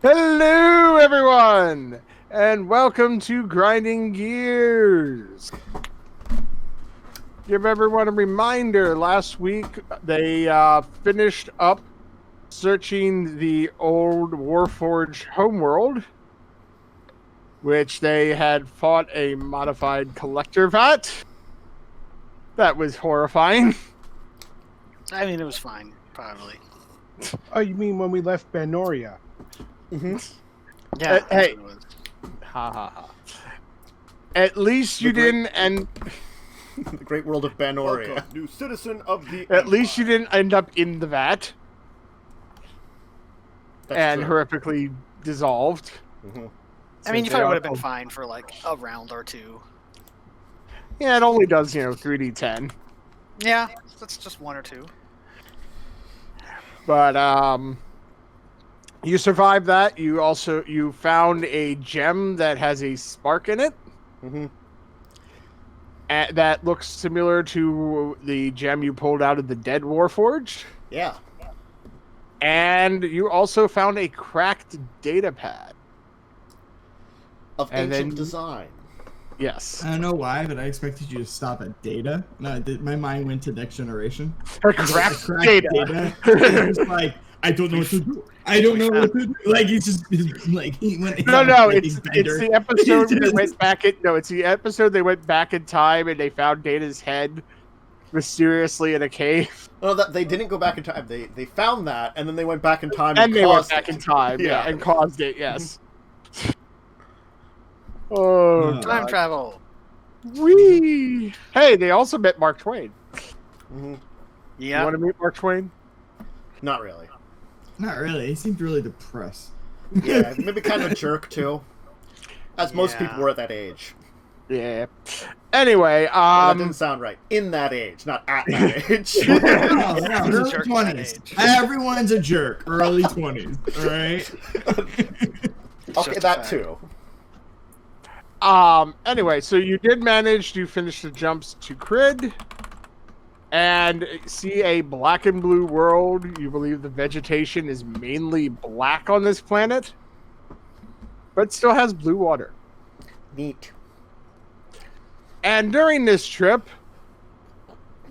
Hello, everyone, and welcome to Grinding Gears. Give everyone a reminder, last week they finished up searching the old Warforged homeworld, which they had fought a modified collector vat. That was horrifying. I mean, it was fine, probably. Oh, you mean when we left Banoria? Mm-hmm. Yeah. Hey. Ha ha ha. At least you didn't end... The great world of Banoria. Welcome, new citizen of the At Empire. least you didn't end up in the vat. That's and true. horrifically dissolved. Mhm. I mean, you probably would have been fine for like a round or two. Yeah, it only does, 3d10. Yeah, that's just one or two. But you survived that. You found a gem that has a spark in it. Mhm. That looks similar to the gem you pulled out of the dead Warforged. Yeah. And you also found a cracked data pad. Of And ancient then- design. Yes. I don't know why, but I expected you to stop at data. No, my mind went to next generation. A cracked data. It was like, I don't know what to do. I don't know what to do. Like he's like he went. No, like, it's the episode they went back in. No, it's the episode they went back in time and they found Data's head mysteriously in a cave. No, that they didn't go back in time. They found that, and then they went back in time And they went caused back it. in time, yeah, Yeah. and caused it, yes. Oh, No. Time God. travel. Whee! Hey, they also met Mark Twain. Mhm. You Yeah. want to meet Mark Twain? Not really. Not really. He seemed really depressed. Yeah, maybe kind of a jerk too. As most Yeah. people were at that age. Yeah. Anyway, Well, that didn't sound right. In that age, not at that age. No, He's a early jerk at that 20s. age. Everyone's a jerk. Early 20s. All right. It's Okay, just a that fact. too. Anyway, so you did manage to finish the jumps to Crid and see a black and blue world. You believe the vegetation is mainly black on this planet, but still has blue water. Neat. And during this trip,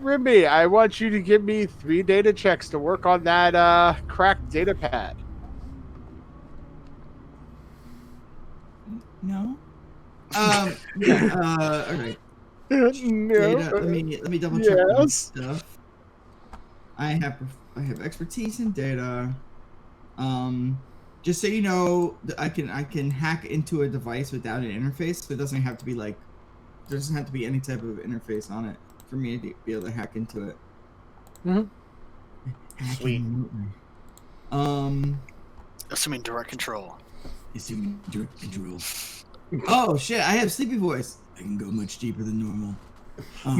Rimby, I want you to give me 3 data checks to work on that cracked data pad. No. Yeah. Okay. No. Data. Let me double check my Yes. stuff. I have expertise in data. Just so you know, I can hack into a device without an interface, so it doesn't have to be like there doesn't have to be any type of interface on it for me to be able to hack into it. Mhm. Sweet. Assuming direct control. Assuming direct control. Oh shit! I have sleepy voice. I can go much deeper than normal. All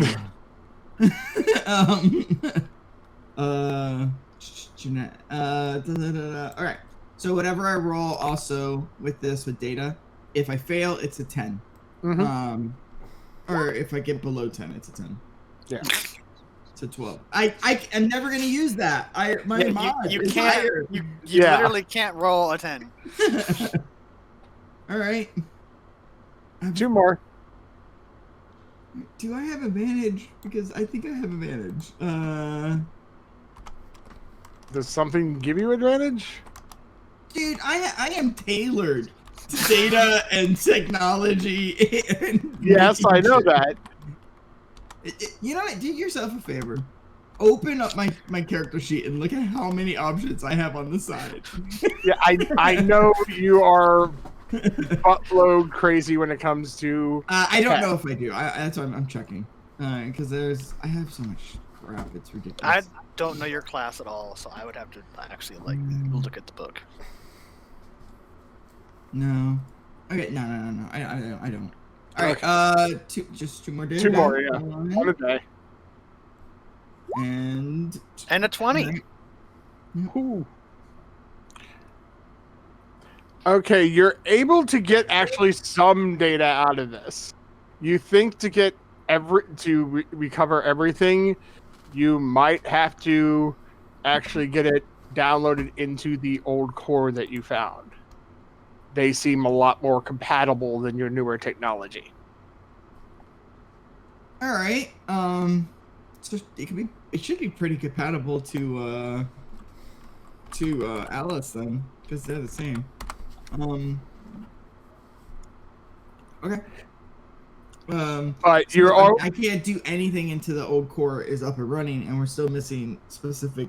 right. So whatever I roll, also with this with data, if I fail, it's a 10. Mhm. Or if I get below 10, it's a 10. Yeah. It's a 12. I'm never gonna use that. My Yeah, mod you is can't. higher. You Yeah. literally can't roll a 10. All right. 2 more. Do I have advantage? Because I think I have advantage. Does something give you advantage? Dude, I am tailored to data and technology. And Yes, I know that. You know what? Do yourself a favor. Open up my character sheet and look at how many options I have on the side. Yeah, I know you are buttload crazy when it comes to. I don't know if I do. That's why I'm checking. Because I have so much crap. It's I ridiculous. don't know your class at all, so I would have to actually look at the book. No. Okay. No. I don't. All right. Just 2 more days. 2 more, yeah. 1 a day. And And a 20. Ooh. Okay, you're able to get actually some data out of this. You think to get recover everything, you might have to actually get it downloaded into the old core that you found. they seem a lot more compatible than your newer technology. All right. So it should be pretty compatible to Alice then, because they're the same. Okay. But So you're all I can't do anything until the old core is up and running, and we're still missing specific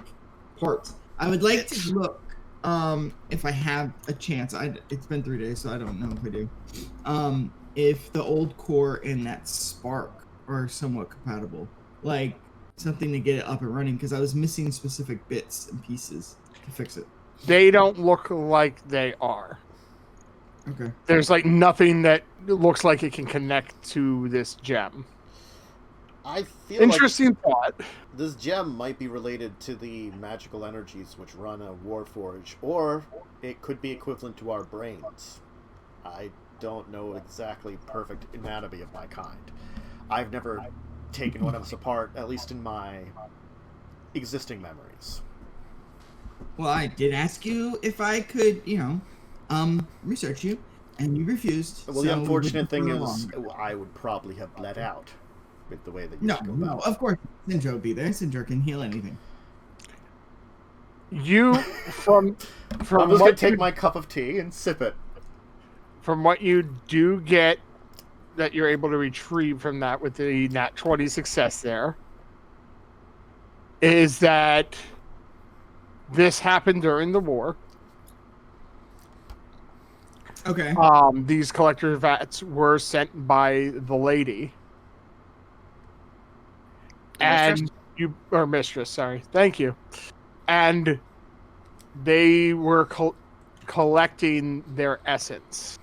parts. I would like to look if I have a chance. It's been 3 days, so I don't know if I do. If the old core and that spark are somewhat compatible, like something to get it up and running, because I was missing specific bits and pieces to fix it. they don't look like they are. Okay. There's like nothing that looks like it can connect to this gem. I feel Interesting thought. like this gem might be related to the magical energies which run a Warforge, or it could be equivalent to our brains. I don't know exactly perfect anatomy of my kind. I've never taken one of us apart, at least in my existing memories. Well, I did ask you if I could, research you, and you refused. Well, the so unfortunate thing we is, went along. I would probably have bled out with the way that you No, go no, about. of course, Sindra will be there. Sindra can heal anything. You from I'm just gonna what take you, my cup of tea and sip it. from what you do get that you're able to retrieve from that with the nat 20 success there is that this happened during the war. Okay. These collector vats were sent by the lady. And mistress, sorry. Thank you. And they were collecting their essence.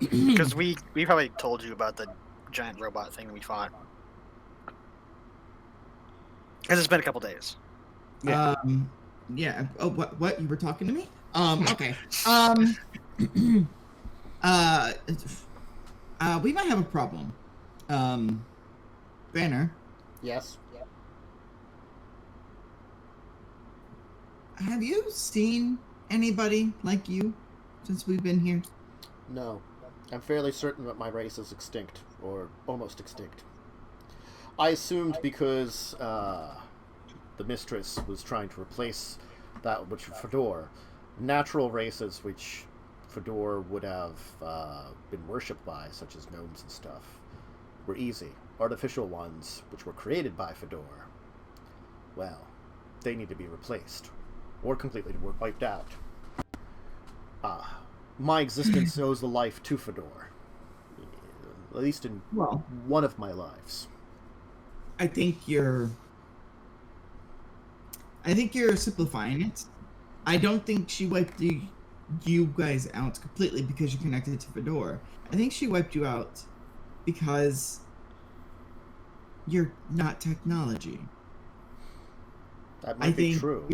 Because we probably told you about the giant robot thing we fought. Because it's been a couple days. Yeah. Yeah. Oh, what? You were talking to me? Okay. We might have a problem. Banner, Yes. have you seen anybody like you since we've been here? No. I'm fairly certain that my race is extinct, or almost extinct. I assumed because the mistress was trying to replace that which Fador, natural races which Fador would have been worshipped by, such as gnomes and stuff, were easy. Artificial ones, which were created by Fador, well, they need to be replaced, or completely wiped out. My existence owes the life to Fador, at least in one of my lives. I think you're simplifying it. I don't think she wiped you guys out completely because you're connected to Fador. I think she wiped you out because you're not technology. That might be true.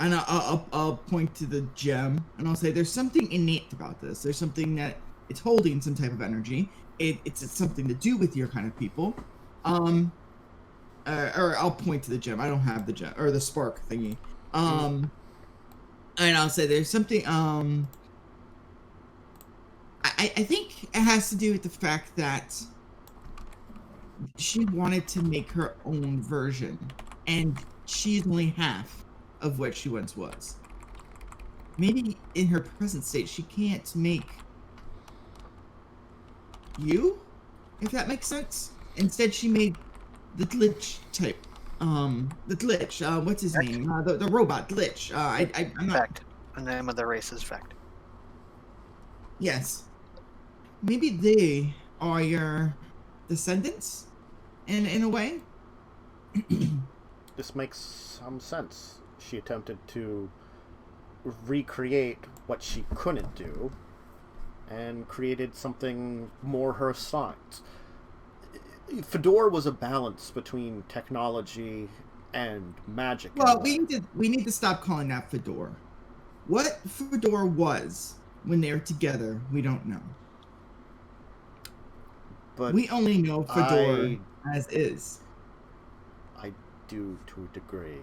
And I'll point to the gem and I'll say there's something innate about this. There's something that it's holding some type of energy. It's something to do with your kind of people. Or I'll point to the gem. I don't have the gem or the spark thingy. And I'll say there's something. I think it has to do with the fact that she wanted to make her own version, and she's only half of what she once was. Maybe in her present state, she can't make you, if that makes sense. Instead, she made the glitch type. The glitch. What's his name? The robot glitch. I'm not. Fact. The name of the race is Fact. Yes. Maybe they are your descendants, in a way. This makes some sense. She attempted to recreate what she couldn't do, and created something more her size. Fador was a balance between technology and magic. Well, we need to stop calling that Fador. What Fador was when they were together, we don't know. But we only know Fador as is. I do, to a degree.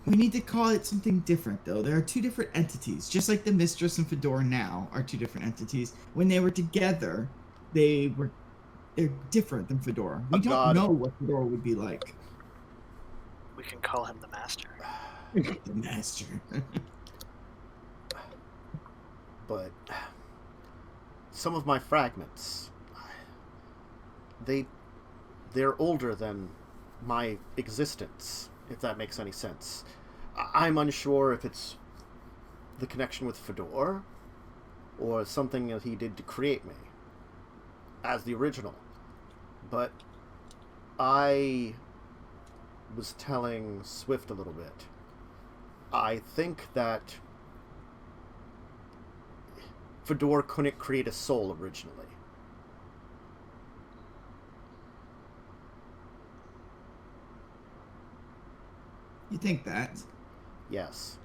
We need to call it something different, though. There are two different entities, just like the Mistress and Fador now are two different entities. When they were together, they're different than Fador. We don't know what Fador would be like. We can call him the Master. The Master. But some of my fragments, they're older than my existence, if that makes any sense. I'm unsure if it's the connection with Fador or something that he did to create me as the original. But I was telling Swift a little bit. I think that Fador couldn't create a soul originally. You think that? Yes.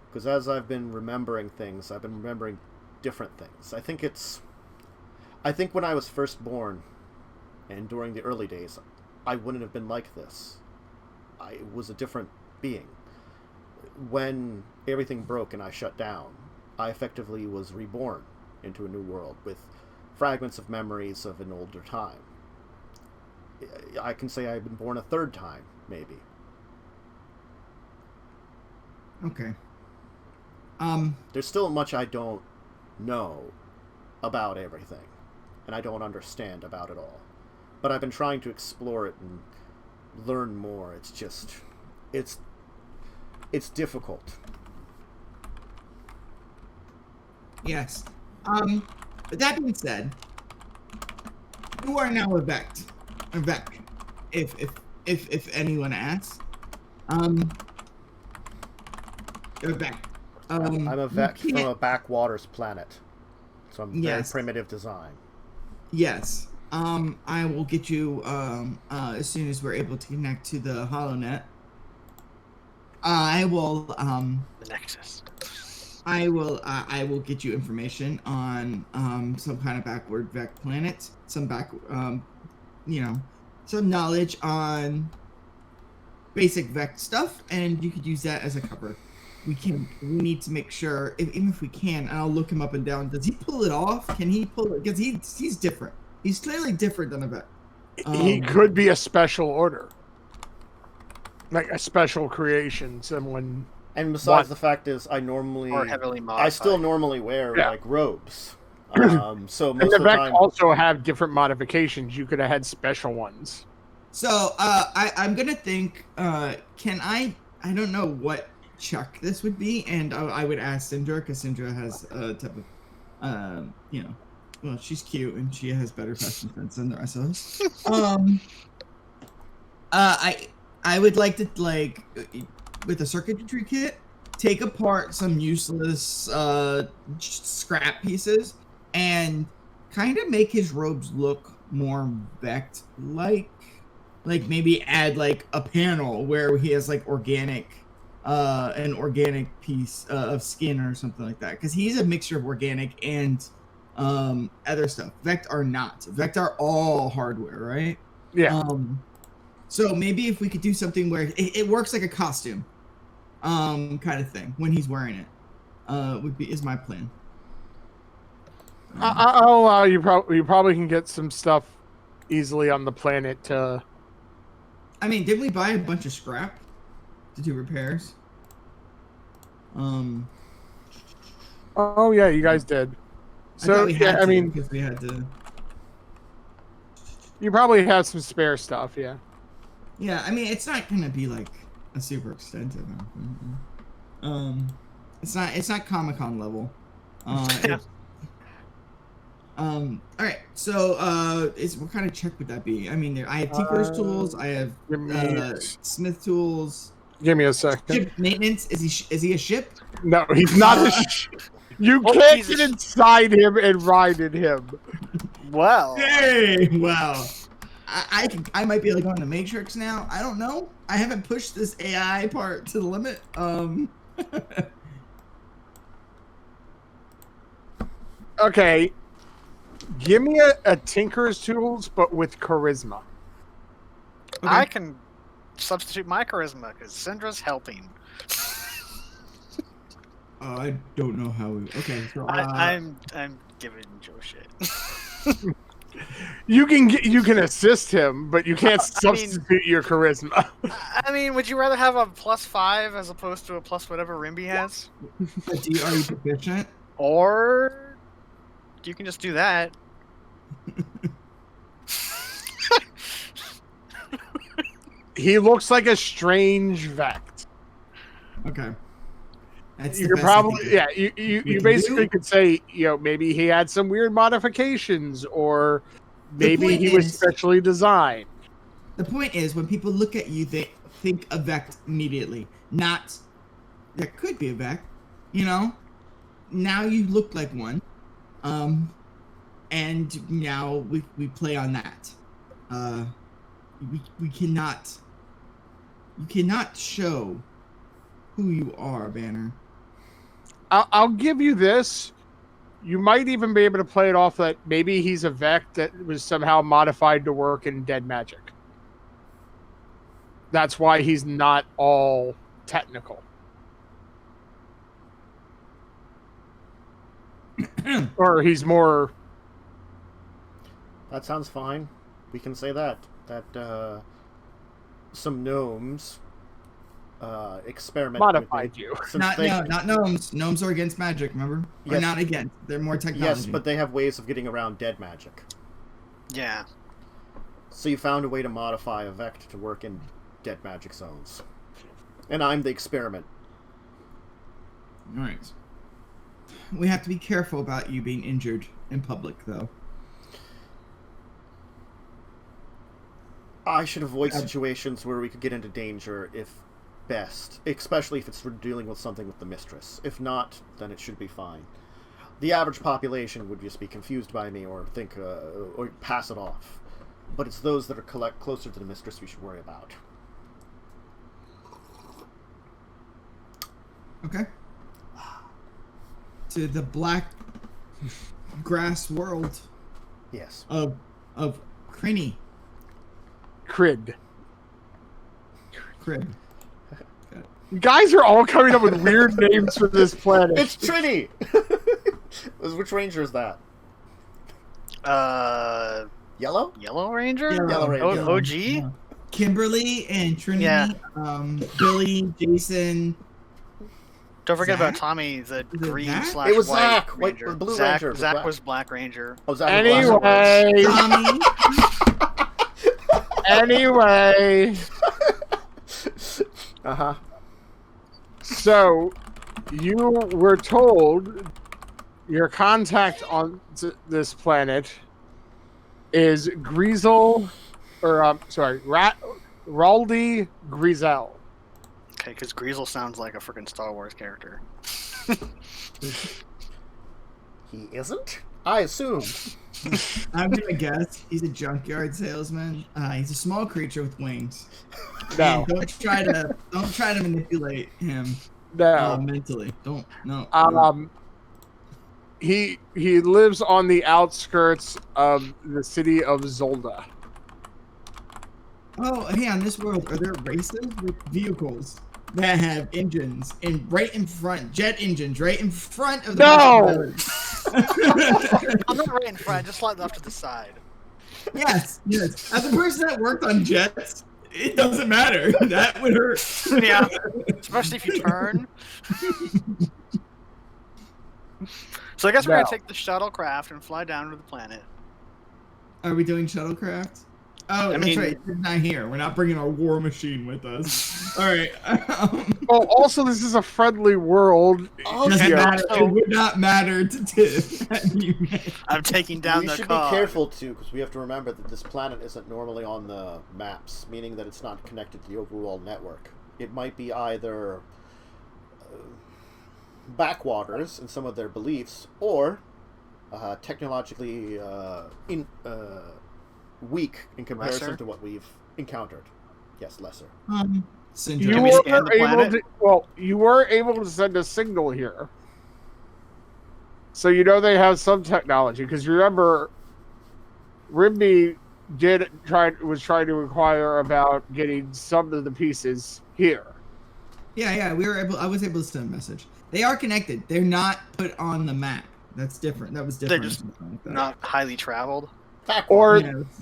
Because as I've been remembering things, I've been remembering different things. I think when I was first born, and during the early days, I wouldn't have been like this. I was a different being. When everything broke and I shut down, I effectively was reborn into a new world with fragments of memories of an older time. I can say I've been born a third time, maybe. Okay. There's still much I don't know about everything, and I don't understand about it all. But I've been trying to explore it and learn more. It's just... It's difficult. Yes. But that being said, you are now a Vect. A Vec. If anyone asks. You're a Vec. I'm a Vec from a backwaters planet. So I'm very primitive design. Yes. I will get you as soon as we're able to connect to the HoloNet. I will The Nexus. I will get you information on some kind of backward Vec planet, some some knowledge on basic Vec stuff, and you could use that as a cover. We need to make sure, even if we can, and I'll look him up and down. Does he pull it off? Can he pull it? Because he's different. He's clearly different than a Vec. He could be a special order, like a special creation. Someone. And besides, the fact is, I still normally wear like robes. So most and the of the Vec time, also have different modifications. You could have had special ones. So I'm gonna think. Can I don't know what check this would be, and I would ask Syndra, because Syndra has a type of well, she's cute and she has better fashion sense than the rest of us. I would like to, like, with a circuitry kit, take apart some useless scrap pieces and kind of make his robes look more Vect like maybe add like a panel where he has like an organic piece of skin or something like that, because he's a mixture of organic and other stuff. Vect are not. Vect are all hardware, right? Yeah. So maybe if we could do something where it works like a costume, kind of thing when he's wearing it, is my plan. I'll allow you. You probably can get some stuff easily on the planet to. I mean, didn't we buy a bunch of scrap to do repairs? Oh yeah, you guys did. So I mean, because we had to. You probably have some spare stuff, yeah. Yeah, I mean, it's not gonna be like a super extensive. It's not Comic-Con level. All right. So, what kind of check would that be? I mean, I have Tinker's tools. I have Smith tools. Give me a second. Ship maintenance. Is he a ship? No, he's not a ship. You can't get inside him and ride in him. Well. Hey, wow. I might be able to go into Matrix now. I don't know. I haven't pushed this AI part to the limit. Okay. Give me a Tinker's tools, but with charisma. Okay. substitute my charisma because Syndra's helping. I don't know how we. Okay, so I'm giving Joe shit. You can assist him, but you can't substitute your charisma. I mean, would you rather have a +5 as opposed to a plus whatever Rimby has? are you proficient? Or you can just do that. He looks like a strange Vect. Okay. That's You the could best I probably, can do. you basically could say, maybe he had some weird modifications, or maybe he was specially designed. The point is, when people look at you, they think a Vect immediately. Not, there could be a Vect, Now you look like one. And now we play on that. You cannot show who you are, Banner. I'll give you this. You might even be able to play it off that maybe he's a Vect that was somehow modified to work in dead magic. That's why he's not all technical. Or he's more... That sounds fine. We can say that. That some gnomes experiment modified with me, you. Not gnomes. Gnomes are against magic, remember? Or Yes. not against. They're more technology. Yes, but they have ways of getting around dead magic. Yeah. So you found a way to modify a Vect to work in dead magic zones. And I'm the experiment. Alright. We have to be careful about you being injured in public, though. I should avoid situations where we could get into danger if best, especially if it's dealing with something with the mistress. If not, then it should be fine. The average population would just be confused by me or think, or pass it off. But it's those that are closer to the mistress we should worry about. Okay. To the black grass world Yes. of Crinny. Crib. Okay. You guys are all coming up with weird names for this planet. It's Trini! Which ranger is that? Yellow? Yellow Ranger? Yellow Ranger. OG? Yeah. Kimberly and Trinity. Yeah. Billy, Jason. Don't forget Zach? about Tommy, the green Zach? It was /white Zach. Ranger. The blue Zach, Ranger was Zach black. was Black Ranger. Oh, Zach was black. Anyway. Tommy. Uh-huh. So, you were told your contact on this planet is Raldi Grizel. Okay, because Greasel sounds like a freaking Star Wars character. He isn't? I assume. I'm gonna guess he's a junkyard salesman. He's a small creature with wings. No. And don't try to manipulate him No. mentally. No. He lives on the outskirts of the city of Zolda. Oh, hey, on this world, are there races with vehicles that have engines and right in front, jet engines right in front of the No! I'm not right in front, just slightly off to the side. Yes. As a person that worked on jets, it doesn't matter. That would hurt. Yeah, especially if you turn. So I guess we're No. gonna take the shuttlecraft and fly down to the planet. Are we doing shuttlecraft? Oh, I that's mean- right. It's not here. We're not bringing our war machine with us. All right. Well, also, this is a friendly world. Oh, Doesn't Yeah. matter. It would not matter to Tiff. I'm taking down we the should car. be careful, too, because we have to remember that this planet isn't normally on the maps, meaning that it's not connected to the overall network. It might be either backwaters in some of their beliefs, or technologically weak in comparison Lesser? to what we've encountered. Yes, lesser. Syndrome. Can we scan the planet? You were able to send a signal here. So you know they have some technology, because you remember Rimby was trying to inquire about getting some of the pieces here. Yeah, I was able to send a message. They are connected. They're not put on the map. That's different. That was different. They're just like that. not highly traveled. Or Yeah, it's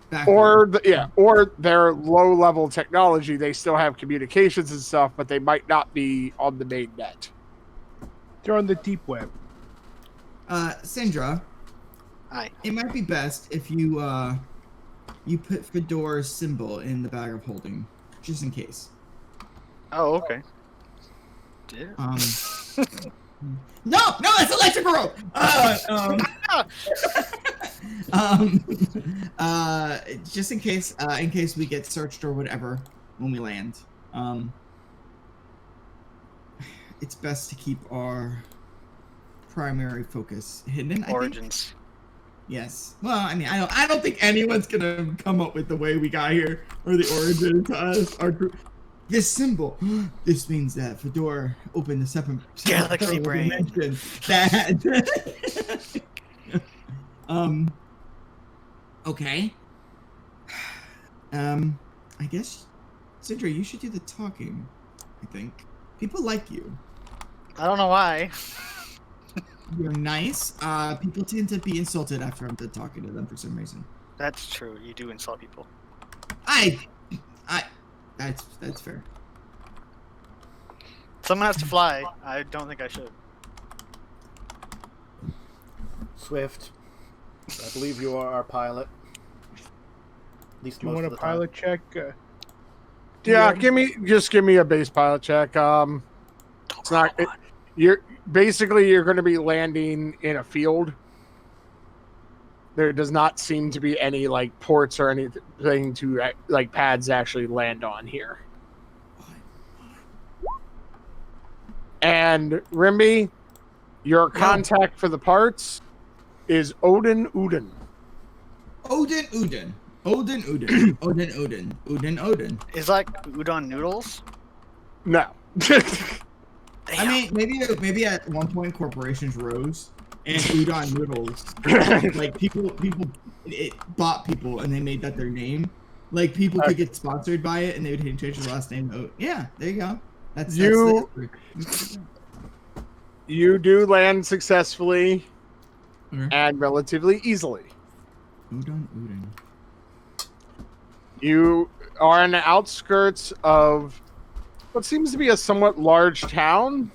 backward. or their low level technology. They still have communications and stuff, but they might not be on the main net. They're on the deep web. Syndra, Hi. it might be best if you put Fador's symbol in the bag of holding, just in case. Oh, okay. Yeah. No, it's electrical rope. Just in case we get searched or whatever when we land. It's best to keep our primary focus hidden. Origins. Yes. Well, I mean, I don't think anyone's gonna come up with the way we got here or the origin to us. Our group. This symbol. This means that Fador opened the separate Galaxy brain. That. Okay. I guess, Syndra, you should do the talking. I think people like you. I don't know why. You're nice. People tend to be insulted after I'm done talking to them for some reason. That's true. You do insult people. That's fair. Someone has to fly. I don't think I should. Swift, I believe you are our pilot. At least Do you most want of a the pilot time. check? Yeah, give me a base pilot check. It's not. You're going to be landing in a field. There does not seem to be any like ports or anything to like pads actually land on here. And Rimby, your contact for the parts is Odin Udin. Odin. Is like udon noodles? No. I mean, maybe at one point corporations rose and udon noodles, like people, it bought people and they made that their name. Like people could get sponsored by it and they would change their last name. Oh, yeah, there you go. That's the history. You do land successfully Okay. and relatively easily. Udon. You are on the outskirts of what seems to be a somewhat large town.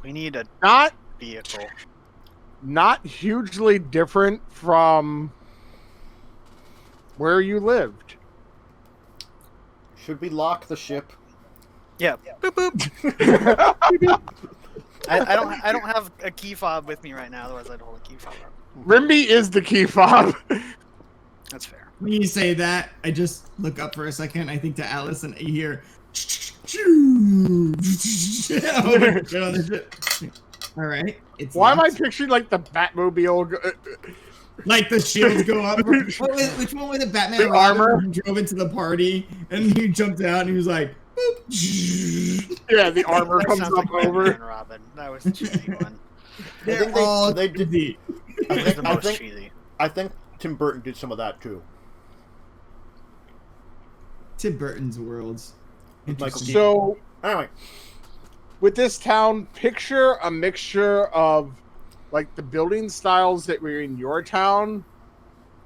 We need a Not vehicle. not hugely different from where you lived. Should we lock the ship? Yeah. Boop boop. I don't have a key fob with me right now, otherwise I'd hold a key fob up. Rimby is the key fob. That's fair. When you say that, I just look up for a second. I think to Alice and you hear. All right. Why am I picturing like the Batmobile? Like the shields go up. Which one was the Batman? The armor drove into the party and he jumped out and he was like, boop. Yeah, the armor That comes sounds up like over. Batman and Robin. That was the cheesy one. They're all they did. cheesy. That was the most cheesy. I think Tim Burton did some of that too. Tim Burton's worlds. Michael Keaton. So Anyway, with this town, picture a mixture of like the building styles that were in your town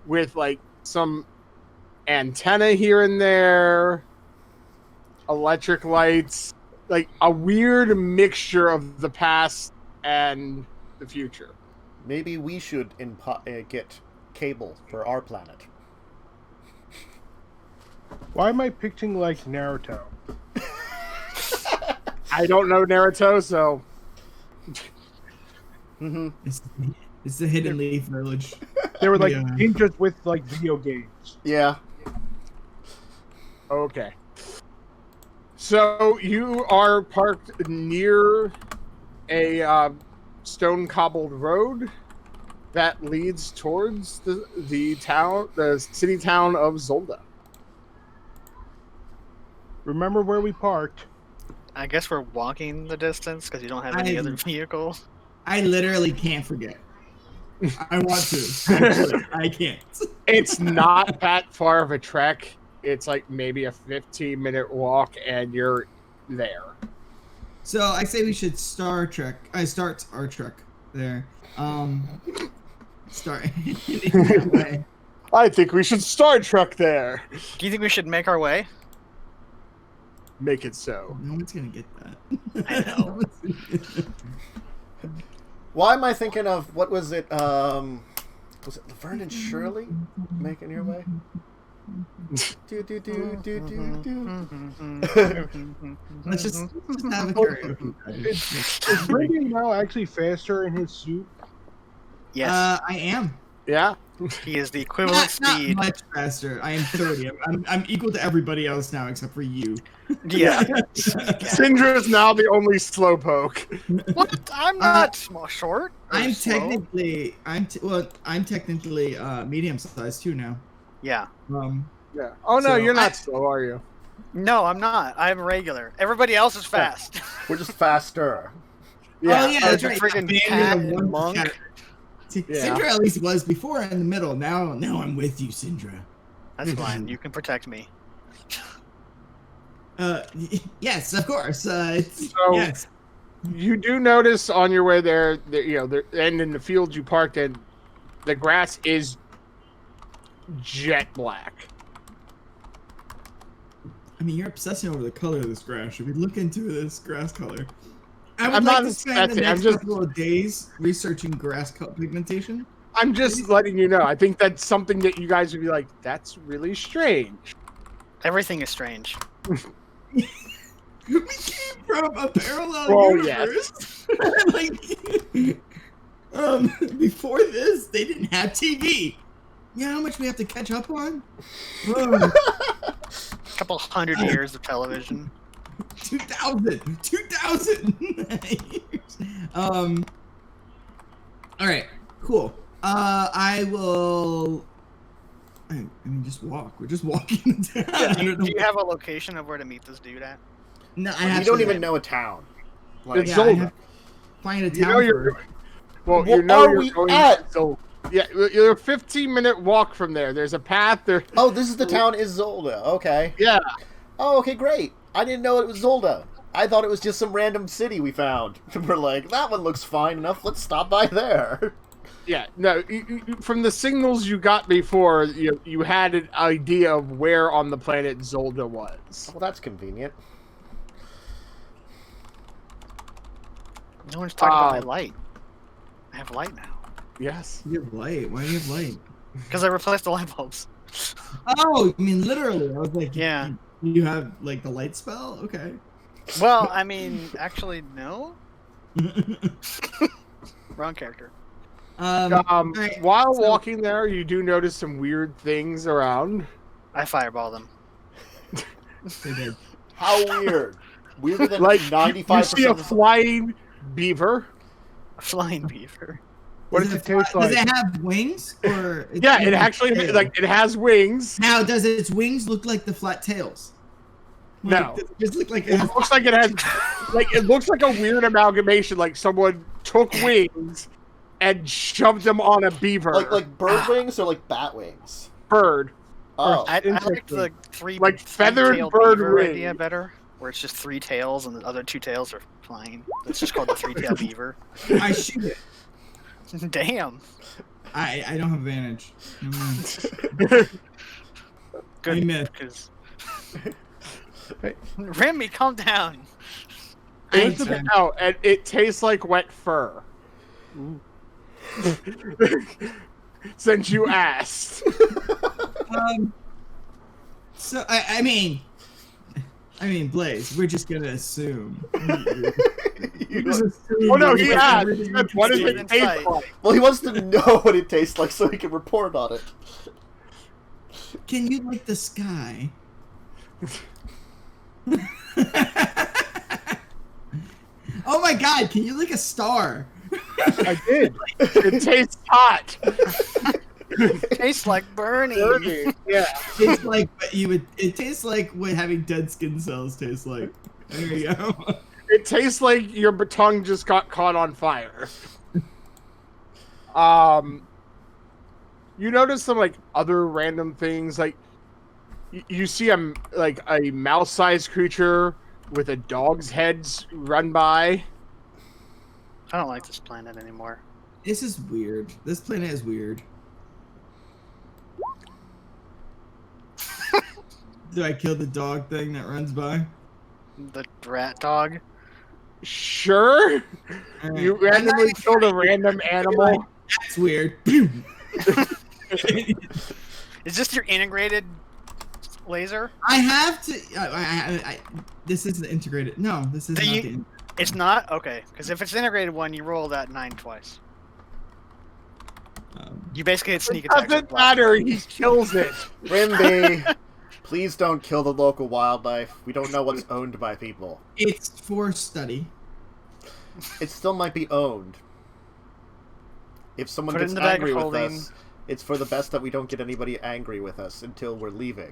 with like some antenna here and there, electric lights, like a weird mixture of the past and the future. maybe we should get cable for our planet. Why am I picturing like Naruto? I don't know Naruto, so Mm-hmm. It's the Hidden Leaf Village. They were like Yeah. ninjas with like video games. Yeah. okay. So you are parked near a stone cobbled road that leads towards the city town of Zolda. Remember where we parked? I guess we're walking the distance because you don't have any other vehicle. I literally can't forget. I want to. Actually, I can't. It's not that far of a trek. It's like maybe a 15-minute walk, and you're there. So I say we should start our trek there. Start in that way. I think we should Star Trek there. Do you think we should make our way? Make it so. No one's gonna get that. I know. Why am I thinking of, what was it? Was it Laverne and Shirley? Making your way? Do, do, do, do, do, do. Let's just have a karaoke. Is Brigham now actually faster in his suit? Yes, I am. Yeah. he is the equivalent Not speed. much faster. I am 30. I'm equal to everybody else now except for you. Yeah. Syndra's now the only slowpoke. What? I'm not short. or I'm slow. technically medium sized too now. Yeah. Yeah. Oh no, So you're not I- slow, are you? No, I'm not. I'm regular. Everybody else is fast. We're just faster. Oh yeah, that's the right. friggin' Bandit cat of and one monk. cat. See, Yeah. Syndra at least was before in the middle. Now I'm with you, Syndra. That's fine. You can protect me. Yes, of course. It's, So- yes. You do notice on your way there, and in the field you parked in, the grass is jet black. I mean, you're obsessing over the color of this grass. Should we look into this grass color? I would I'm like not to spend the obsessing, I'm next just- couple of days researching grass pigmentation. I'm just letting you know. I think that's something that you guys would be like, that's really strange. Everything is strange. We came from a parallel Well, universe. Before this, they didn't have TV. You know how much we have to catch up on? A couple hundred years of television. 2000 years. All right, cool. I will. I mean, just walk. We're just walking down. I don't know. Do you have a location of where to meet this dude at? No, I You have don't to even know a town. It's Yeah, I Zolda. have to find a You know town you're first. well, What you know are you're we going at? to Zolda. Yeah, you're a 15-minute walk from there. There's a path there. Oh, this is the town is Zolda. Okay. Yeah. Oh, okay, great. I didn't know it was Zolda. I thought it was just some random city we found. We're like, that one looks fine enough. Let's stop by there. Yeah, no. From the signals you got before, you had an idea of where on the planet Zolda was. Well, that's convenient. No one's talking about my light. I have light now. Yes. You have light. Why do you have light? Because I replaced the light bulbs. Oh, I mean, literally. I was like, Yeah. You have like the light spell? Okay. Well, I mean, actually, no. Wrong character. Alright, While so- walking there, you do notice some weird things around. I fireball them. they did. How weird. Weirder than Like 95% you see a of the... flying beaver. A flying beaver. What Does does it taste Does like? it have wings or? it's Yeah, it just actually tail? it has wings. Now, does its wings look like the flat tails? No. Does it just look like It looks like it has it looks like a weird amalgamation, like someone took wings and shoved them on a beaver. Like bird wings or like bat wings? bird. Oh. I like Interesting. the three Like feathered three-tailed bird beaver wing. idea better, where it's just three tails and the other two tails are flying. It's just called the three-tailed beaver. I shoot it. Damn. I don't have advantage. Never mind. Good. I missed. Because Remy, calm down. It's out, and it tastes like wet fur. Since you asked. So I mean, Blaze, we're just gonna assume. We're just assuming Oh no, that he asked. He everything said, what does is it taste Insight. like? Well, he wants to know what it tastes like so he can report on it. Can you lick the sky? Oh my god, can you lick a star? I did. It tastes hot. Tastes like burning. Dirty. Yeah. It's like what you would. It tastes like what having dead skin cells tastes like. There you go. It tastes like your tongue just got caught on fire. You notice some like other random things, like you see a mouse-sized creature with a dog's head run by. I don't like this planet anymore. This is weird. This planet is weird. Do I kill the dog thing that runs by? The rat dog. Sure. Alright. You randomly killed a random animal. That's weird. Is this your integrated laser? I have to. This isn't integrated. No, this is not. It's not? Okay. Because if it's integrated one, you roll that 9 twice. You basically hit sneak attack. It doesn't matter. He kills it. Rimby, please don't kill the local wildlife. We don't know what's owned by people. It's for study. It still might be owned. If someone Put it gets in the bag angry of with holding. us, it's for the best that we don't get anybody angry with us until we're leaving.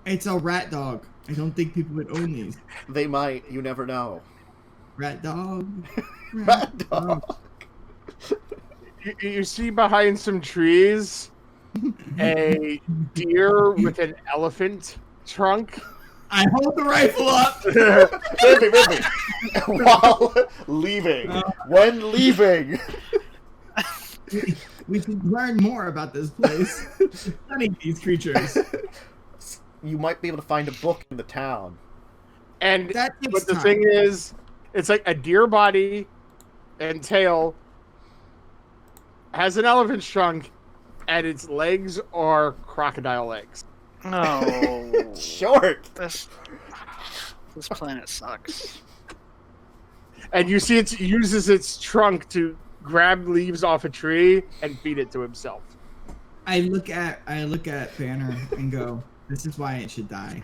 It's a rat dog. I don't think people would own these. They might. You never know. Rat dog. Rat dog. You see behind some trees a deer with an elephant trunk. I hold the rifle up. Rimby. While leaving. When leaving. We should learn more about this place. Studying these creatures. You might be able to find a book in the town. And That takes but the time. thing is, it's like a deer body and tail has an elephant trunk, and its legs are crocodile legs. No. Short. This planet sucks. And you see it uses its trunk to grab leaves off a tree and feed it to himself. I look at Banner and go, "This is why it should die."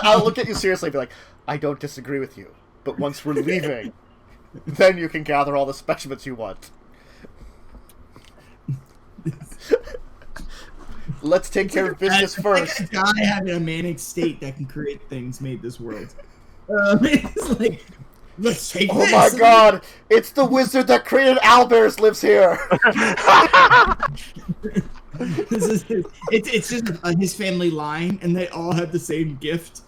I'll look at you seriously and be like, I don't disagree with you, but once we're leaving, then you can gather all the specimens you want. Let's take care of business first. Like a guy having a manic state that can create things made this world. It's like, let's take Oh this. my god, it's the wizard that created owlbears lives here! This is it's just his family line, and they all have the same gift.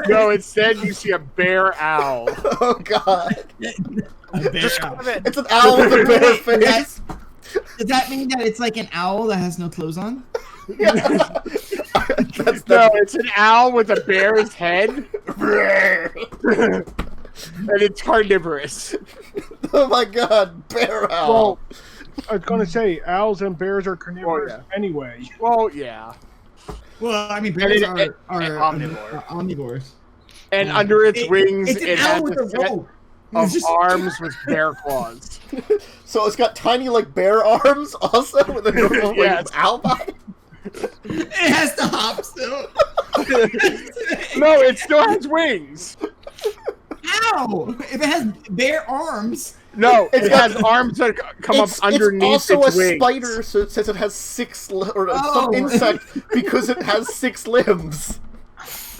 No, instead you see a bear owl. Oh god. A bear Describe owl. it. It's an owl with a bear face! Does that mean that it's like an owl that has no clothes on? No, it's an owl with a bear's head. And it's carnivorous. Oh my god, bear owl! Well, I was going to say, owls and bears are carnivorous anyway. Well, yeah. Well, I mean, bears are omnivore. omnivores. And under its wings, It's an it owl has with a a set rope. of It's just- arms with bear claws. So it's got tiny, like, bear arms also with a normal, Yes. owl body? It has to hop still. No, it still has wings. Ow! If it has bare arms. No, It's it got- has arms that come up underneath it's also its a wings. spider, so it says it has 6 or Oh. some insect because it has 6 limbs.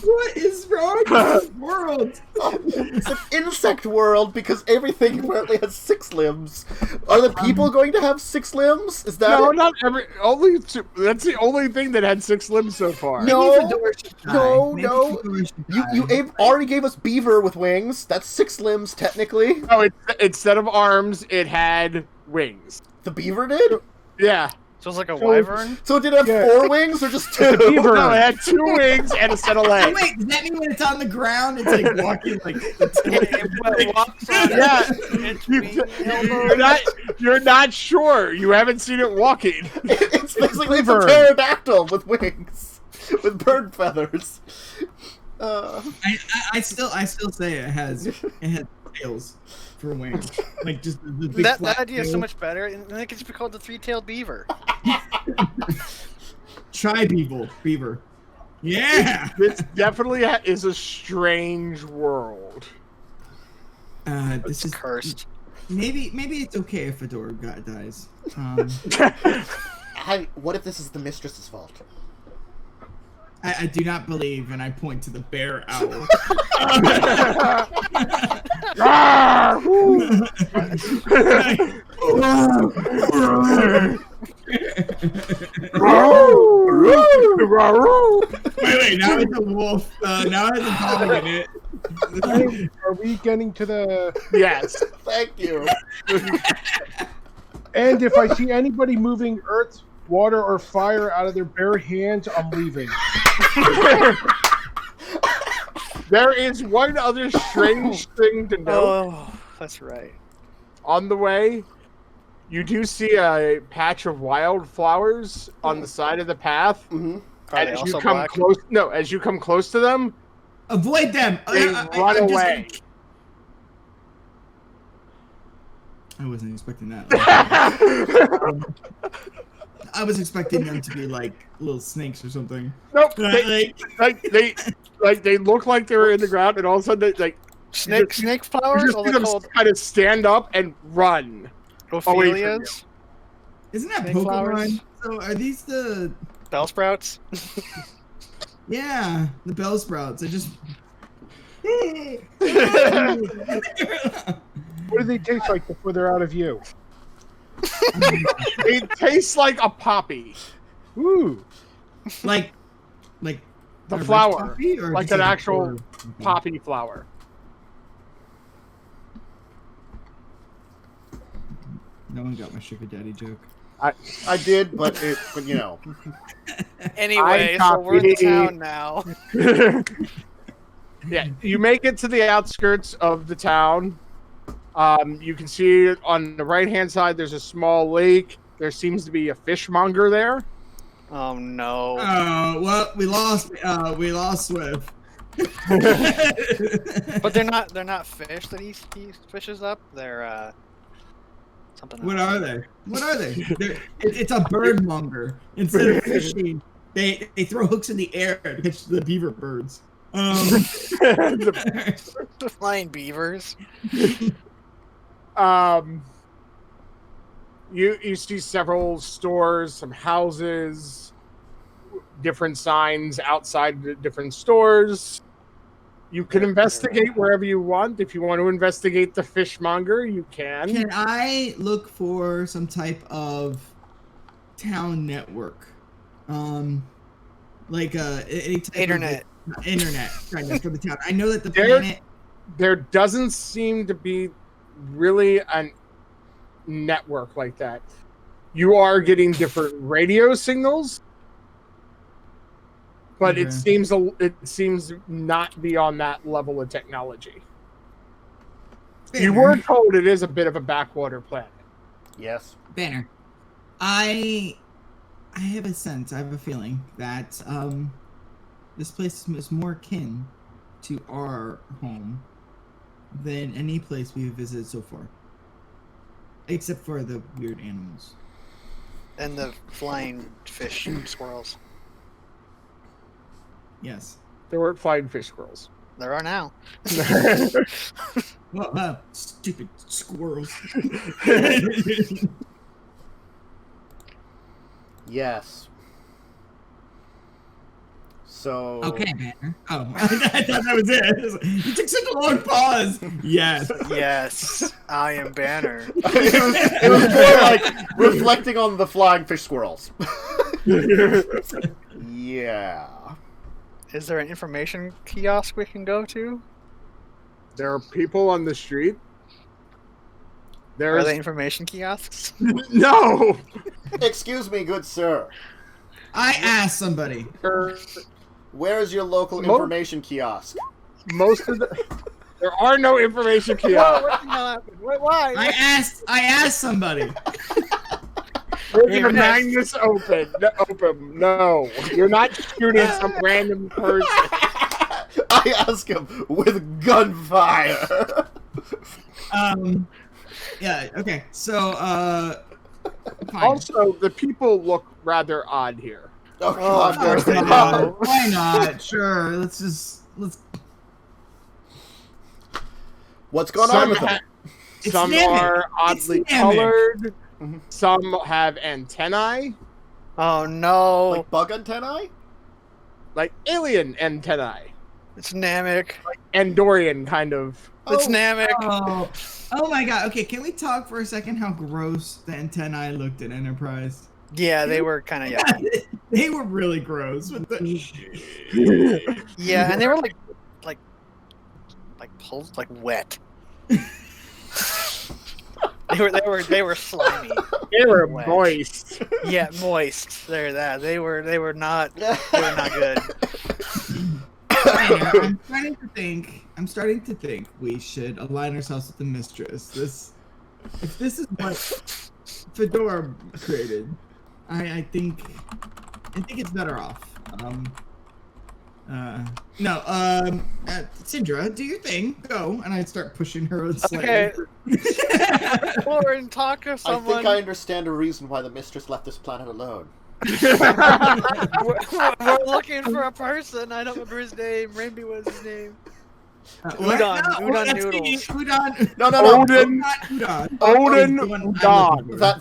What is wrong with this world? It's an insect world because everything apparently has 6 limbs. Are the people going to have 6 limbs? Is that No, it? not every. Only two, that's the only thing that had 6 limbs so far. No. Maybe Fador should die. no, Maybe no. Fador should You die. already gave us beaver with wings. That's 6 limbs technically. No, instead of arms, it had wings. The beaver did. Yeah. So it's like a wyvern? So did it have Yeah. 4 wings or just 2? beaver. No, it had 2 wings and a set of Oh, legs. wait, does that mean when it's on the ground, it's like walking like It walks on Yeah. its wing You're not sure. You haven't seen it walking. It's basically it's a Beaver. pterodactyl with wings, with bird feathers. I still say it has tails for wings, like just the big That flat idea is so tail. much better, and then it could just be called the 3-tailed beaver. Beaver. Yeah. This definitely is a strange world. This is Cursed. maybe it's okay if Fador dies. What if this is the mistress's fault? I do not believe, and I point to the bear owl. Ah, woo. Wait, now it's a wolf. Now it's a dog in it. Hey, are we getting to the? Yes. Thank you. And if I see anybody moving earth, water, or fire out of their bare hands, I'm leaving. There is one other strange thing to note. Oh, that's right. On the way, you do see a patch of wildflowers on the side of the path. Mm-hmm. Are they As you also come black? close, no, as you come close to them, Avoid them. they run away. I wasn't expecting that. I was expecting them to be like little snakes or something. Nope. They look like they were in the ground, and all of a sudden, Snake you flowers? just Oh, see they're them called kind of stand up and run. Ophelias? Isn't that Snake Pokemon? flowers? So are these the? Bellsprouts? Yeah, the bell sprouts. I just. What do they taste like before they're out of view? They taste like a poppy. Ooh. like The a red flower, poppy, or like just an a actual flower? poppy flower. No one got my sugar daddy joke. I did, but you know. Anyway, I so we're in the copy. town now. Yeah, you make it to the outskirts of the town. You can see on the right-hand side, there's a small lake. There seems to be a fishmonger there. Oh no. Oh well, we lost Swift. But they're not fish that he fishes up. They're something What else. are they? What are they? It's a bird monger. Instead of fishing, they throw hooks in the air to catch the beaver birds. Flying beavers. You see several stores, some houses, different signs outside the different stores. You can investigate wherever you want. If you want to investigate the fishmonger, you can. Can I look for some type of town network? Like any type Internet. of internet kind of for the town. I know that the There- planet. There doesn't seem to be really a network like that. You are getting different radio signals, but Okay. it seems not be on that level of technology. You were told it is a bit of a backwater planet. Yes. Banner. I have a sense, I have a feeling that this place is more akin to our home than any place we've visited so far. Except for the weird animals. And the flying fish squirrels. Yes. There weren't flying fish squirrels. There are now. Well, stupid squirrels. Yes. So. Okay, Banner. Oh, I thought that was it. You took such a long pause. Yes. Yes, I am Banner. it was more like reflecting on the flying fish squirrels. Yeah. Is there an information kiosk we can go to? There are people on the street. Are There's they information kiosks? no. Excuse me, good sir. I asked somebody. Where is your local Mo- information kiosk? Most of the there are no information Whoa, kiosks. what the hell happened? Wait, why? I asked somebody. We're gonna Internet. bang this open. No, you're not shooting some random person. I ask him with gunfire. Yeah. Okay. So, fine. Also, the people look rather odd here. Oh God, of course they do. Why not? Sure. Let's. What's going on with them? It's Some Namek. are It's oddly Namek. colored. Mhm. Some have antennae, Oh no, Like bug antennae? like alien antennae. it's Namek. Andorian kind of. It's Namek. Oh my god. Okay, can we talk for a second how gross the antennae looked in Enterprise? Yeah, they were kind of yucky. They were really gross. With the... Yeah, and they were like pulsed, like wet. They were slimy. They were Wet. moist. Yeah, moist. They're that. They were not good. I'm starting to think we should align ourselves with the mistress. If this is what Fador created, I think it's better off. Syndra, do your thing. Go, and I start pushing her slightly. Okay. Or and talk to I someone. think I understand a reason why the mistress left this planet alone. we're looking for a person. I don't remember his name. Rainby was his name. Udon noodles. Udon. No. Odin. Odin Udon. Udon.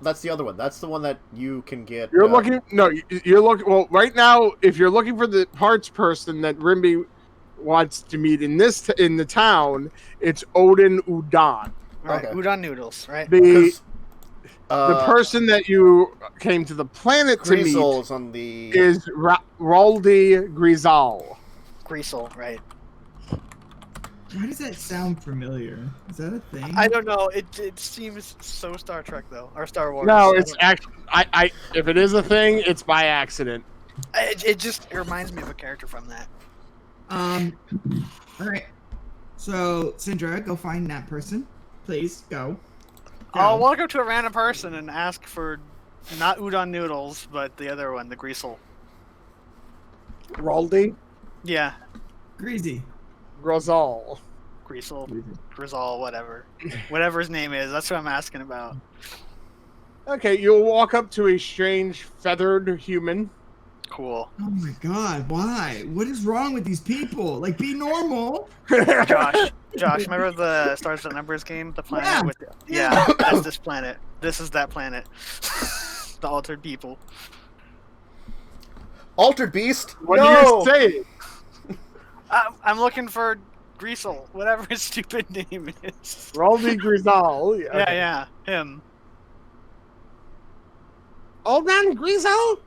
That's the other one. That's the one that you can get. You're looking. No, you're looking. Well, right now, if you're looking for the parts person that Rimby wants to meet in the town, it's Odin Udon. Right, Okay. Udon noodles, right? The person that you came to the planet to meet Griesel's on the. is Raldi Grisal. Greasel, right? Why does that sound familiar? Is that a thing? I don't know. It seems so Star Trek though, or Star Wars. No, it's actually. I if it is a thing, it's by accident. It reminds me of a character from that. All right. So, Syndra, go find that person. Please, go. I'll walk up to a random person and ask for not udon noodles, but the other one, the greasel. Raldi Yeah, Greasy. Grisal. greasel, Grizzle, whatever his name is. That's what I'm asking about. Okay, you'll walk up to a strange feathered human. Cool. Oh my god, why? What is wrong with these people? Like, be normal. Josh, remember the Stars and Numbers game? The planet Yeah. with yeah, that's this planet. This is that planet. The altered people. Altered Beast? What no! do you say? I'm looking for Greasel, whatever his stupid name is. Raldi Grisal. Yeah, him. Old man Grisal?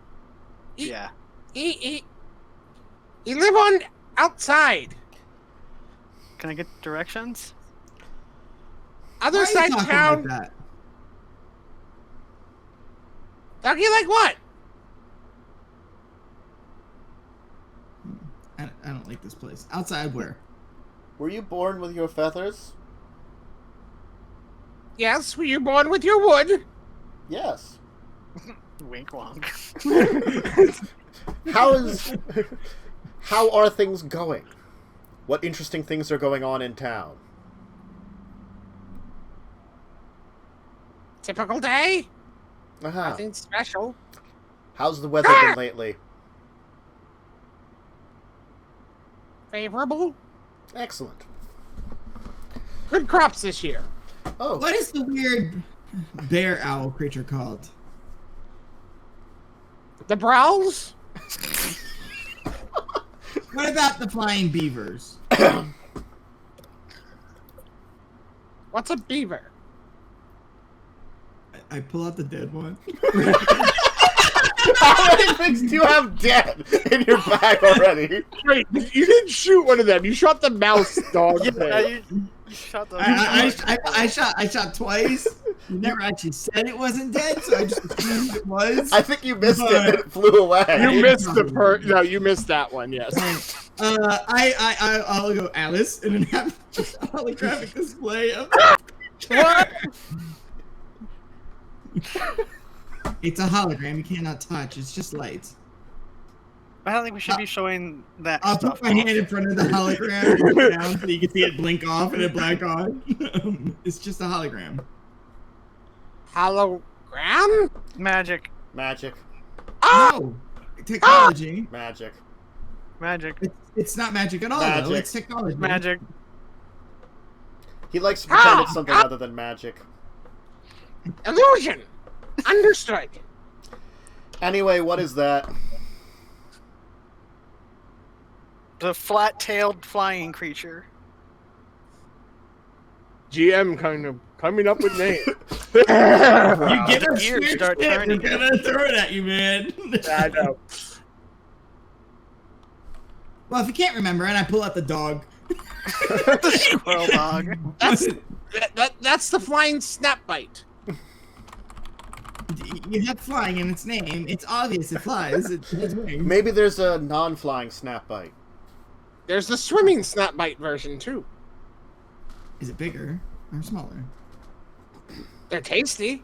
Yeah. He live on outside. Can I get directions? Other Why are you side talking town. like that? Talking like what? I don't like this place. Outside where? Were you born with your feathers? Yes, were you born with your wood? Yes. Wink wonk. How are things going? What interesting things are going on in town? Typical day. Uh-huh. Nothing special. How's the weather been lately? Favorable. Excellent. Good crops this year. Oh, What is the weird bear owl creature called? The Browls? What about the flying beavers? What's a beaver? I pull out the dead one. how many things do you have dead in your bag already? Wait, you didn't shoot one of them. You shot the mouse dog. Yeah, thing. you shot the. I shot twice. You never actually said it wasn't dead, so I just assumed it was. I think you missed it and it flew away. You missed No, you missed that one. Yes. I'll go Alice and then have a holographic display of. What? It's a hologram. You cannot touch. It's just lights. I don't think we should be showing that I'll stuff. put my hand in front of the hologram and look down so you can see it blink off and it black on. It's just a hologram. Hologram? Magic. Magic. No, technology. Magic. Magic. It's not magic at all. Magic. Though. It's technology. Magic. He likes to pretend it's something other than magic. Illusion. Understood. Anyway, what is that? The flat-tailed flying creature. GM kind of coming up with names. You The get us gears weird start shit, turning. we're gonna throw it at you, man. I know. Well, if you can't remember, and I pull out the dog. The squirrel dog. That's the flying snapbite. You have flying in its name. It's obvious it flies. It has wings. Maybe there's a non-flying snapbite. There's the swimming snapbite version too. Is it bigger or smaller? They're tasty.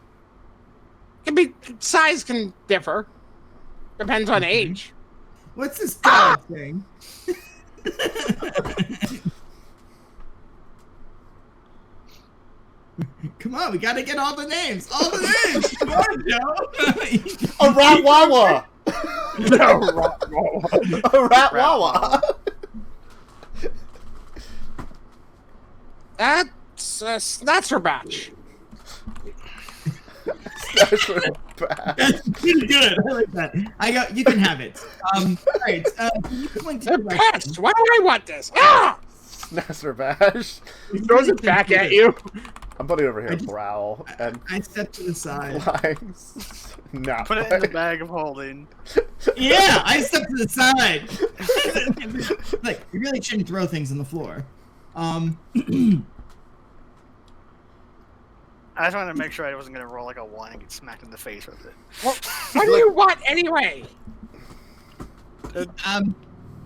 Size can differ. Depends on age. What's this dog thing? Come on, we gotta get all the names. All the names. Come on, Joe. A rat wawa. No, A rat wawa. that's a snatcher batch. That's really bad. That's pretty good. I like that. You can have it. Alright, can you point to They're the pests. Why do I want this? Ah! Snasser bash. He throws it back at you. I'm putting it over here. I just- Growl and I step to the side. flying. No. Put it in the bag of holding. Yeah, I step to the side. Like, you really shouldn't throw things on the floor. I just wanted to make sure I wasn't going to roll like a 1 and get smacked in the face with it. What do you want anyway?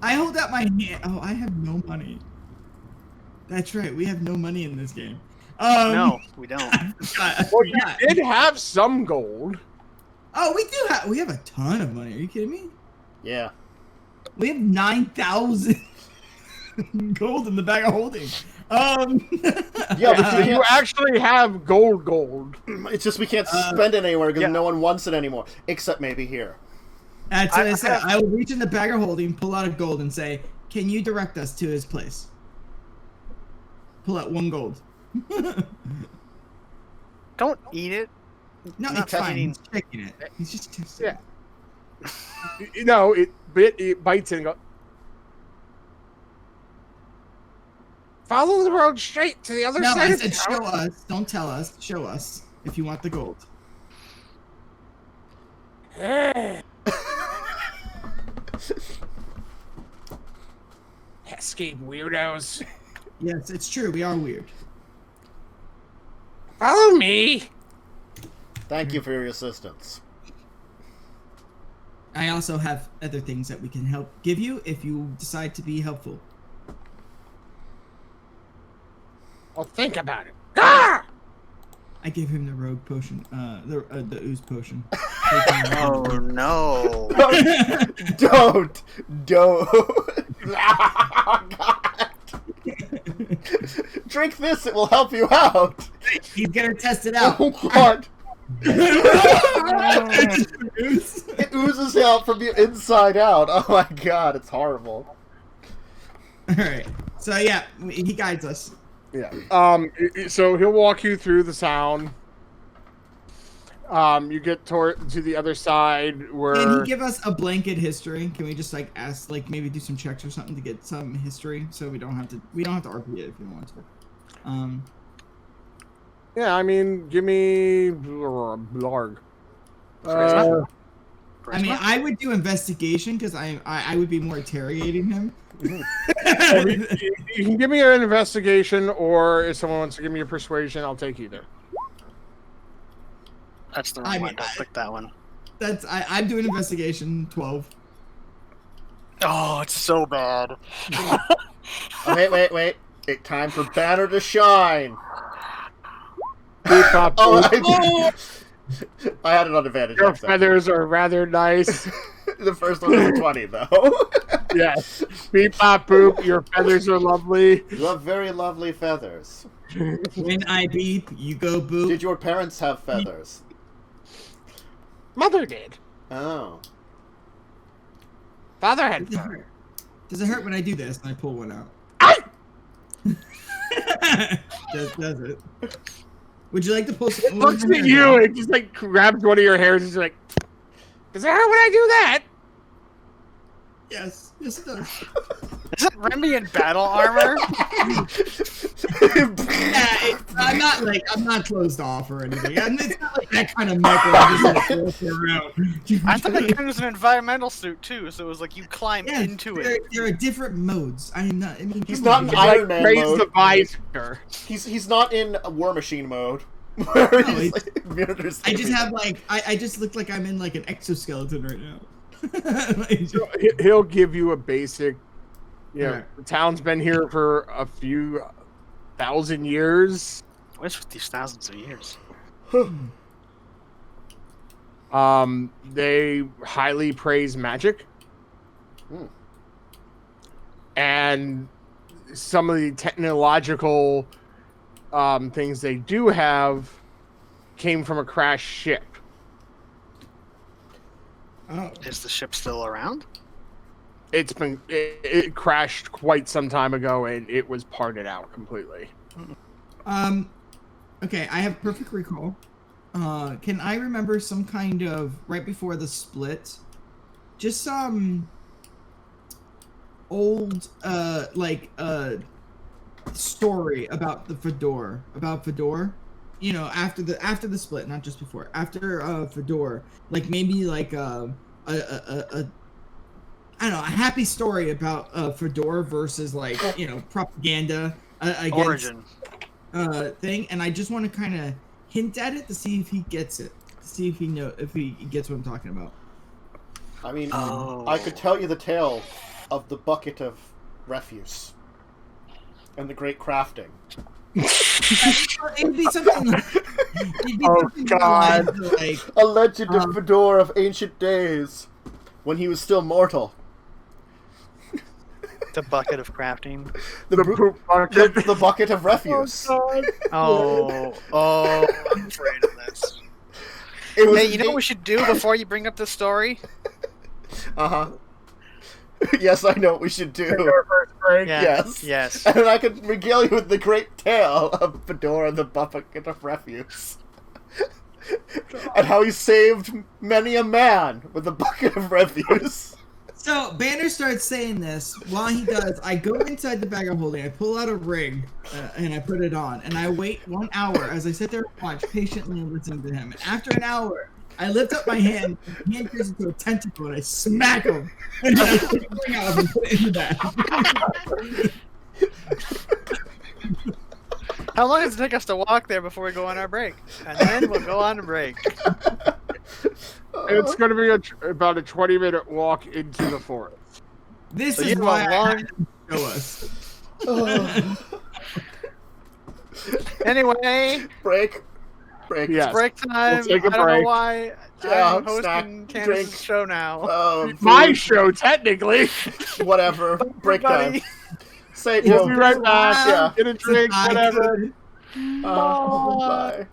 I hold out my hand. Oh, I have no money. That's right, we have no money in this game. No, we don't. Well, you did have some gold. Oh, we do have. We have a ton of money. Are you kidding me? Yeah. We have 9,000 gold in the bag of holding. Yeah, but So you actually have gold. It's just we can't spend it anywhere because yeah. no one wants it anymore, except maybe here. That's what I said. have- I will reach in the bag of holding, pull out a gold, and say, "Can you direct us to his place?" Pull out 1 gold. Don't eat it. No, Not it's fine. eating. He's checking it. He's just testing. Yeah. No, it bites and goes. Follow the road straight to the other No, side I of said town. show us. Don't tell us. Show us if you want the gold. Pesky weirdos. Yes, it's true. We are weird. Follow me. Thank you for your assistance. I also have other things that we can help give you if you decide to be helpful. Well, think about it. Ah! I gave him the rogue potion, the ooze potion. Oh no. Don't. Oh, God. Drink this; it will help you out. He's gonna test it out. Oh God! Ooze. It oozes out from the inside out. Oh my God, it's horrible. All right. So yeah, he guides us. Yeah. So he'll walk you through the sound. You get to the other side where. Can he give us a blanket history? Can we just like ask, like maybe do some checks or something to get some history, so we don't have to RP it if you want to. Yeah, I mean, give me blarg. Charisma? I mean, I would do investigation because I would be more interrogating him. You can give me an investigation, or if someone wants to give me a persuasion, I'll take either. That's the wrong I one. mean, Don't click that one. That's I'm doing investigation 12. Oh, it's so bad. Oh, wait. It's time for Banner to shine. Oh, I had it on advantage. Your next time. feathers are rather nice. The first one was a 20, though. Yes. Beep, bop, boop. Your feathers are lovely. You have very lovely feathers. When I beep, you go boop. Did your parents have feathers? Mother did. Oh. Father had Does it fur. hurt? Does it hurt when I do this and I pull one out? does it? Would you like to pull some? Looks at you and just like grabs one of your hairs and is like, does it hurt when I do that? Yes, it does. Isn't Remy in battle armor? I'm not closed off or anything. It's not like that kind of mech where I'm just like around. I thought it was an environmental suit too, so it was like you climb into it. There are different modes. I mean, He's not in Iron Man raise mode. the visor. He's not in War Machine mode. I just have like I just look like I'm in like an exoskeleton right now. He'll give you a basic. The town's been here for a few thousand years. What's with these thousands of years? They highly praise magic. And some of the technological things they do have came from a crashed ship. Oh. Is the ship still around? It crashed quite some time ago, and it was parted out completely. Okay, I have perfect recall. Can I remember some kind of right before the split, just some old story about the Fador, you know, after the split, not just before, after Fador, like maybe like a I don't know, a happy story about Fador versus like, you know, propaganda against Origin thing, and I just want to kind of hint at it to see if he gets it, to see if he gets what I'm talking about. I mean, I could tell you the tale of the bucket of refuse and the great crafting. It'd be something like, God. like A legend of Fador of ancient days, when he was still mortal. the bucket of crafting. The poop bucket. The bucket of refuse. Oh, I'm afraid of this. It was Hey, you know what we should do before you bring up this story? Yes, I know what we should do. Our first break. Yeah. Yes. Yes. And I could regale you with the great tale of Fedor and the bucket of refuse. And how he saved many a man with a bucket of refuse. So Banner starts saying this. While he does, I go inside the bag I'm holding. I pull out a rig and I put it on, and I wait 1 hour as I sit there and watch patiently and listen to him. And after an hour, I lift up my hand, the hand turns into a tentacle, and I smack him. And then I take the ring out of him and put it in the bag. How long does it take us to walk there before we go on our break? And then we'll go on a break. It's going to be about a 20-minute walk into the forest. This So is you have why a I long- had to show us. Anyway, Break. Yes. break time. We'll take a I don't break. know why Yeah, I'm hosting snack, Candace's drink. show now. My Food, show, technically. whatever. Break time. Everybody. Say We'll be right back. Yeah. Get a drink, I whatever. could. Bye.